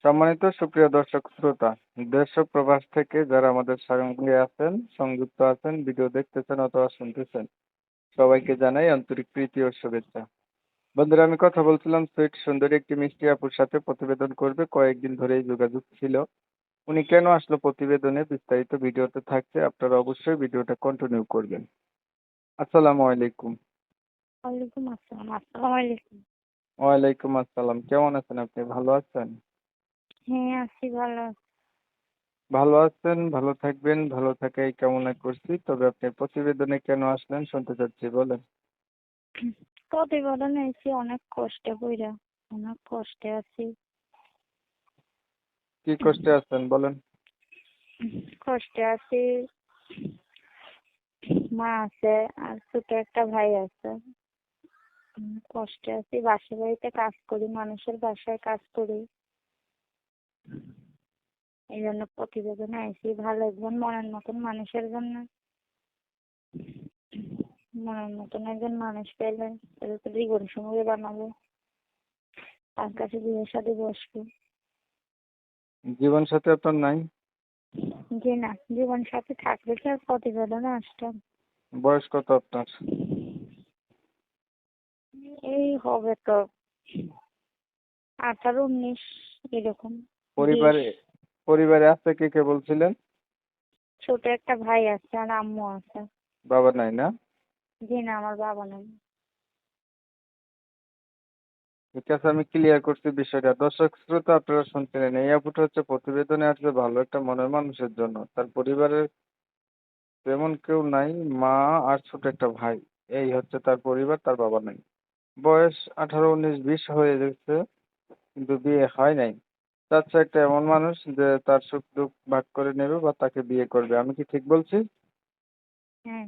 সম্মানিত সুপ্রিয় দর্শক শ্রোতা, দেশ ও প্রবাস থেকে যারা আমাদের সঙ্গে আছেন, সংযুক্ত আছেন, ভিডিও দেখতেছেন অথবা শুনতেছেন, সবাইকে জানাই আন্তরিক প্রীতি ও শুভেচ্ছা। বন্ধুরা, আমি কথা বলছিলাম সুইট সুন্দরী একটি মিষ্টি আপুর সাথে প্রতিবেদন করবে, কয়েকদিন ধরেই যোগাযোগ ছিল। উনি কেন আসলো প্রতিবেদনে বিস্তারিত ভিডিওতে থাকছে, আপনারা অবশ্যই ভিডিওটা কন্টিনিউ করবেন। আসসালামু আলাইকুম। ওয়ালাইকুম আসসালাম। আসসালামু আলাইকুম। ওয়ালাইকুম আসসালাম। কেমন আছেন আপনি? ভালো আছেন? হ্যাঁ, আছি ভালো। ভালো আছেন, ভালো থাকবেন, ভালো থাকাই কামনা করছি। তবে আপনি প্রতিবেদনে কেন আসলেন শুনতে চাচ্ছি, বলেন। প্রতিবেদন হয়েছি অনেক কষ্টে কইরা, অনেক কষ্টে আছি। কি কষ্টে আছেন বলেন। কষ্টে আছি, মা আছে আর ছোট একটা ভাই আছে। কষ্টে আছি, বাসা বাড়িতে কাজ করি, মানুষের বাসায় কাজ করি। এই জন্য প্রতিবেদনে আইছি, ভালো একজন মনের মতন মানুষের জন্য। মনের মতন একজন মানুষ পেলে তাহলে তো জীবন সঙ্গী বানাবো, তার কাছে বিয়ের সাথে বসবো। জীবন সাথী আপনার নাই? জি না, জীবন সাথী থাকলে কি আর প্রতিবেদনে আসতাম? বয়স কত আপনার? এই হবে তো 18-19 এরকম। 20। পরিবারে পরিবারে আছে কে কে বলছিলেন? ছোট একটা ভাই আছে আর আম্মু আছে। বাবা নাই না? জি না, আমার বাবা নেই। ঠিক আছে, আমি ক্লিয়ার করছি বিষয়টা। দর্শক শ্রোতা, আপনারা শুনছিলেন, এই আপুটা হচ্ছে প্রতিবেদনে আসলে ভালো একটা মনের মানুষের জন্য। তার পরিবারের তেমন কেউ নাই, মা আর ছোট একটা ভাই। এই হচ্ছে তার পরিবার, তার বাবা নাই। বয়স 18, 19, 20 হয়ে গেছে, কিন্তু বিয়ে হয় নাই। চাচ্ছে একটা এমন মানুষ যে তার সুখ দুঃখ ভাগ করে নেবে বা তাকে বিয়ে করবে। আমি কি ঠিক বলছি? হ্যাঁ।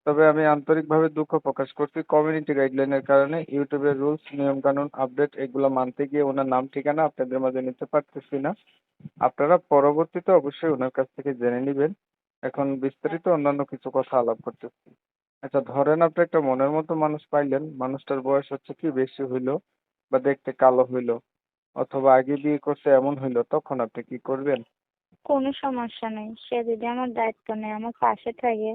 তবে আমি আন্তরিকভাবে দুঃখ প্রকাশ করছি, কমিউনিটি গাইডলাইনের কারণে ইউটিউবের রুলস নিয়ম কানুন আপডেট এগুলো মানতে গিয়ে ওনার নাম ঠিকানা আপনাদের মাঝে নিতে পারতেছি না। আপনারা পরবর্তীতে অবশ্যই ওনার কাছ থেকে জেনে নেবেন। এখন বিস্তারিত অন্যান্য কিছু কথা আলাপ করতেছি। আচ্ছা, ধরেন আপনি একটা মনের মতো মানুষ পাইলেন, মানুষটার বয়স হচ্ছে কি বেশি হইলো বা দেখতে কালো হইলো অথবা আগে বিয়ে করছে এমন হইলো, তখন আপনি কি করবেন? কোনো সমস্যা নেই, সে যদি আমার দায়িত্ব নেয়, আমার পাশে থাকে,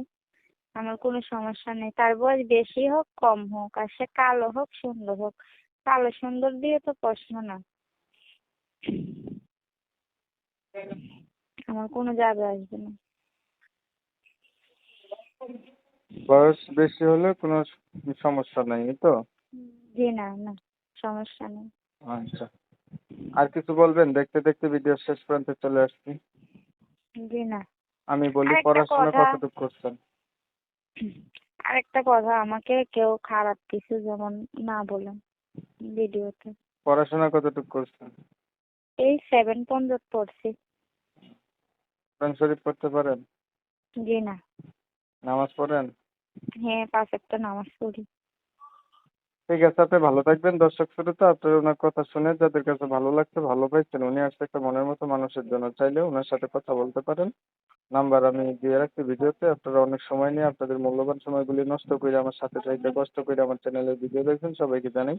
আমার কোনো সমস্যা নেই। তার বয়স বেশি হোক কম হোক, আর সে কালো হোক সুন্দর হোক, কালো সুন্দর দিয়ে তো প্রশ্ন না। আমার কোনো যাবে আসবে না। বয়স বেশি হলে কোনো সমস্যা নাই, এই তো? জি না, না সমস্যা নেই। আচ্ছা, আর কিছু বলবেন? দেখতে দেখতে ভিডিও শেষ প্রান্তে চলে আসছি। জি না। আমি বলি, আরেকটা পড়াশোনা কথা, কতটুকু করছেন? আমাকে কেউ খারাপ কিছু যেমন না বলেন ভিডিওতে। পড়াশোনা কতটুকু করছেন? এই 7 পর্যন্ত পড়ছি। কোরআন শরীফ পড়তে পারেন? জি না। নামাজ পড়েন? হ্যাঁ, 5 ওয়াক্ত নামাজ পড়ি। ঠিক আছে, আপনি ভালো থাকবেন। দর্শক শ্রোতা, আপনার ওনার কথা শুনে যাদের কাছে ভালো লাগছে, ভালো পাইছেন, উনি আসলে একটা মনের মতো মানুষের জন্য, চাইলে ওনার সাথে কথা বলতে পারেন। নাম্বার আমি দিয়ে রাখছি ভিডিওতে। আপনারা অনেক সময় নিয়ে আপনাদের মূল্যবান সময়গুলি নষ্ট করে আমার সাথে চাইতে কষ্ট করে আমার চ্যানেলের ভিডিও দেখবেন, সবাইকে জানাই